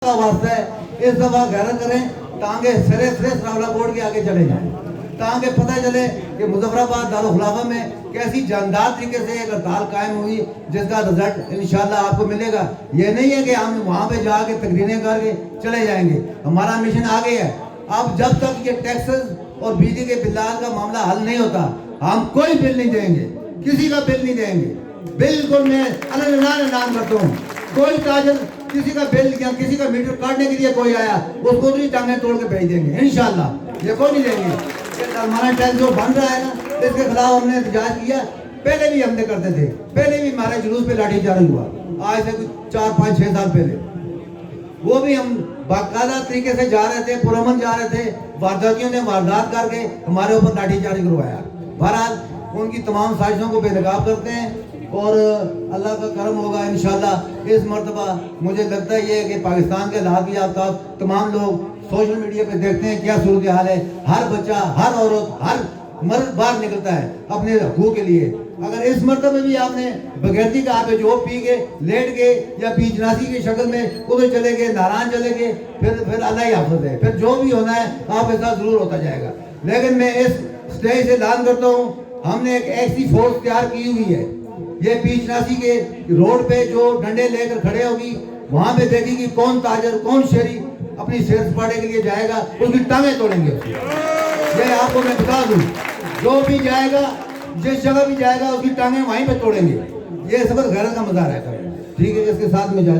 का वास्ता है इस दफा गैरत करें ताकि सरे सरावला कोर्ट के आगे चले जाएं, ताकि पता चले कि मुजफ्फराबाद दारुल खुलाफा में कैसी जानदार तरीके से एक हड़ताल कायम हुई जिसका रिजल्ट इंशाल्लाह आपको मिलेगा। ये नहीं है कि हम वहाँ पे जाके तकरीरें करके चले जाएंगे, हमारा मिशन आगे है। अब जब तक ये टैक्सेस और बिजली के बिल्लाल का मामला हल नहीं होता हम कोई बिल नहीं देंगे, किसी का बिल नहीं देंगे। बिल्कुल मैं ऐलान करता हूँ, कोई ताजर किसी का बिल या किसी का मीटर काटने के लिए कोई आया उसको उतनी टांगें तोड़ के भेज देंगे इंशाल्लाह। ये कोई नहीं देंगे। हमारा टैक्स जो बन रहा है ना इसके खिलाफ हमने एहतजाज किया, पहले भी हमने करते थे, पहले भी हमारे जुलूस पे लाठीचार्ज हुआ आज से कुछ 4, 5, 6 साल पहले। वो भी हम बाकायदा तरीके से जा रहे थे, पुरअमन जा रहे थे, वारदातियों ने वारदात करके हमारे ऊपर लाठीचार्ज करवाया। बहरहाल उनकी तमाम साजिशों को बेनकाब करते हैं और अल्लाह का करम होगा इंशाल्लाह। इस मर्तबा मुझे लगता है ये कि पाकिस्तान के हालात भी आप तमाम लोग सोशल मीडिया पे देखते हैं क्या सूरत हाल है। हर बच्चा, हर औरत, हर मर्द बाहर निकलता है अपने हकूक के लिए। अगर इस मर्तबे भी आपने बगैरती का आप जो पी के लेट गए या बीजनासी की शक्ल में उधर चले गए, नारायण चले गए, फिर अल्लाह ही हाफ़िज़ है, फिर जो भी होना है आपके साथ जरूर होता जाएगा। लेकिन मैं इस स्टेज से ऐलान करता हूँ हमने एक ऐसी फोर्स तैयार की हुई है, ये बीजनासी के रोड पे जो डंडे लेकर खड़े होगी वहां पे देखेगी कौन ताजर कौन शहरी अपनी सेर सपाटे के लिए जाएगा, उसकी टांगें तोड़ेंगे। ये आपको मैं बता दूं, जो भी जाएगा जिस जगह भी जाएगा उसकी टांगें वहीं पे तोड़ेंगे। ये सबक गैरत का मज़ार है। ठीक है, इसके साथ में जाए